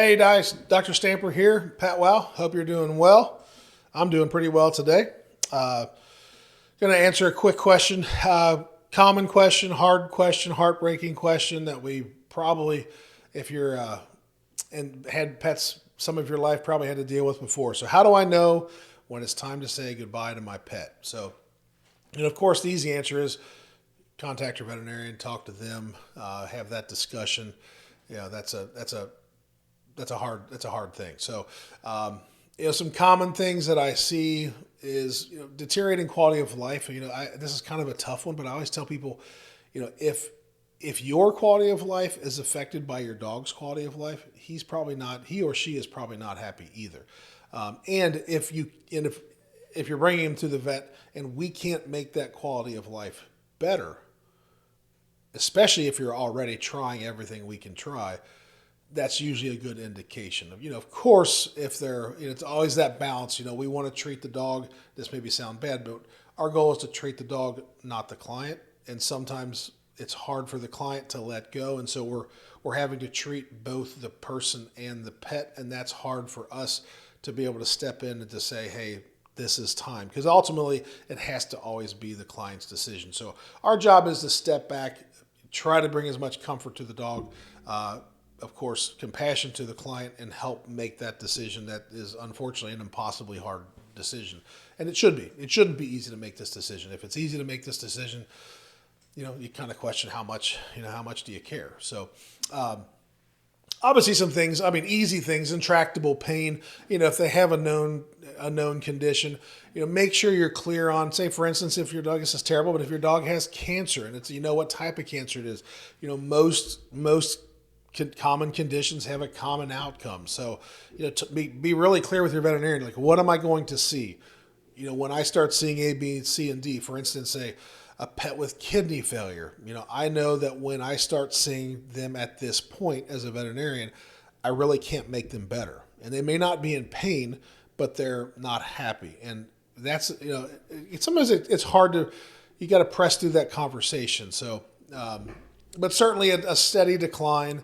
Hey, guys, Dr. Stamper here, PetWow. Hope you're doing well. I'm doing pretty well today. Going to answer a quick question, common question, hard question, heartbreaking question that we probably, if you're and had pets some of your life, probably had to deal with before. So, how do I know when it's time to say goodbye to my pet? So, of course, the easy answer is contact your veterinarian, talk to them, have that discussion. That's a hard thing. So, some common things that I see is deteriorating quality of life. This is kind of a tough one, but I always tell people, if your quality of life is affected by your dog's quality of life, he or she is probably not happy either. And if you're bringing him to the vet and we can't make that quality of life better, especially if you're already trying everything we can try, that's usually a good indication of course, if it's always that balance. We want to treat the dog. This maybe sound bad, but our goal is to treat the dog, not the client. And sometimes it's hard for the client to let go. And so we're having to treat both the person and the pet. And that's hard for us to be able to step in and to say, hey, this is time. Because ultimately it has to always be the client's decision. So our job is to step back, try to bring as much comfort to the dog, of course, compassion to the client, and help make that decision that is unfortunately an impossibly hard decision. And it should be. It shouldn't be easy to make this decision. If it's easy to make this decision, you kind of question how much do you care? So, obviously some things, easy things, intractable pain, if they have a known condition, make sure you're clear on, say, for instance, if your dog, this is terrible, but if your dog has cancer and it's, what type of cancer it is, most common conditions have a common outcome. So, to be really clear with your veterinarian, like, what am I going to see? When I start seeing A, B, C, and D, for instance, say a pet with kidney failure, I know that when I start seeing them at this point as a veterinarian, I really can't make them better. And they may not be in pain, but they're not happy. And that's, sometimes it's hard you got to press through that conversation. So, but certainly a steady decline,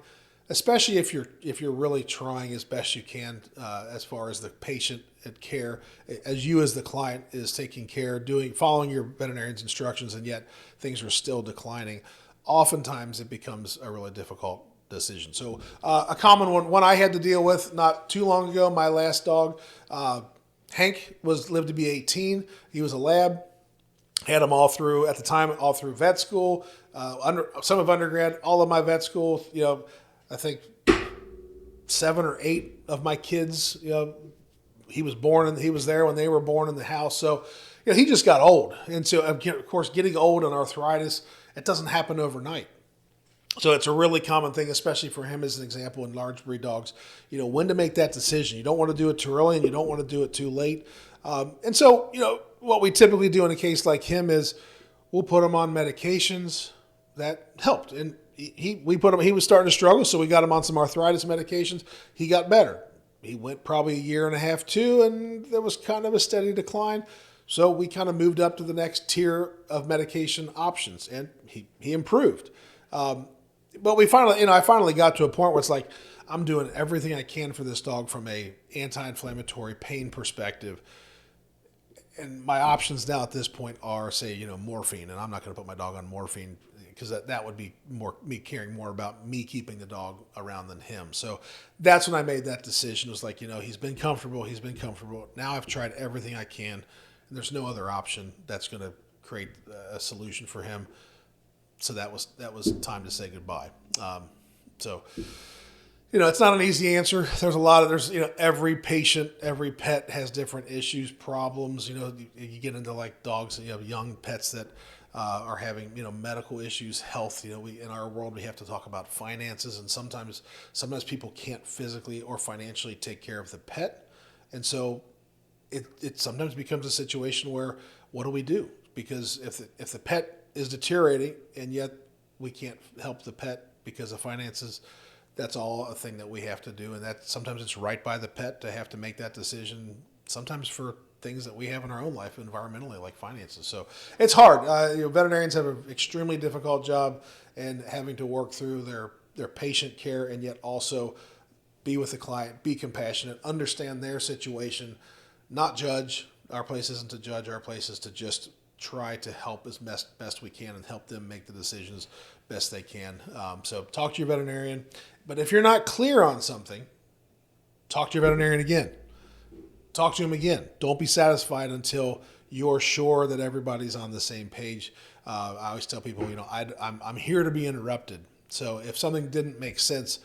especially if you're really trying as best you can, as far as the patient and care, as you as the client is taking care, following your veterinarian's instructions, and yet things are still declining. Oftentimes it becomes a really difficult decision. So a common one I had to deal with not too long ago, my last dog, Hank, lived to be 18. He was a lab. Had him all through vet school, some of undergrad, all of my vet school. I think 7 or 8 of my kids, he was there when they were born in the house. So, he just got old. And so, of course, getting old and arthritis, it doesn't happen overnight. So it's a really common thing, especially for him as an example in large breed dogs, when to make that decision. You don't want to do it too early and you don't want to do it too late. And so, what we typically do in a case like him is we'll put him on medications that helped. And he was starting to struggle, so we got him on some arthritis medications. He got better. He went probably a year and a half, 2, and there was kind of a steady decline. So we kind of moved up to the next tier of medication options, and he improved. But I finally got to a point where it's like, I'm doing everything I can for this dog from a anti-inflammatory pain perspective. And my options now at this point are, say, morphine, and I'm not going to put my dog on morphine because that would be more me caring more about me keeping the dog around than him. So that's when I made that decision. It was like, he's been comfortable. Now I've tried everything I can, and there's no other option that's going to create a solution for him. So that was time to say goodbye. It's not an easy answer. Every patient, every pet has different issues, problems. You get into like dogs, young pets that are having, medical issues, health. In our world, we have to talk about finances, and sometimes people can't physically or financially take care of the pet. And so it sometimes becomes a situation where, what do we do? Because if the pet is deteriorating and yet we can't help the pet because of finances, that's all a thing that we have to do. And that sometimes it's right by the pet to have to make that decision, sometimes for things that we have in our own life environmentally, like finances. So it's hard. Veterinarians have an extremely difficult job and having to work through their patient care and yet also be with the client, be compassionate, understand their situation, not judge. Our place isn't to judge. Our place is to just try to help as best we can and help them make the decisions best they can. So talk to your veterinarian. But if you're not clear on something, talk to your veterinarian again. Talk to him again. Don't be satisfied until you're sure that everybody's on the same page. I always tell people, I'm here to be interrupted. So if something didn't make sense,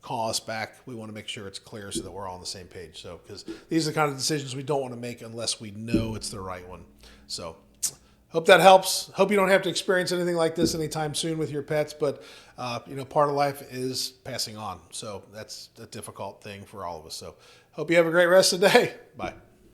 call us back. We want to make sure it's clear so that we're all on the same page. So, because these are the kind of decisions we don't want to make unless we know it's the right one. So, hope that helps. Hope you don't have to experience anything like this anytime soon with your pets. But, part of life is passing on. So, that's a difficult thing for all of us. So, hope you have a great rest of the day. Bye.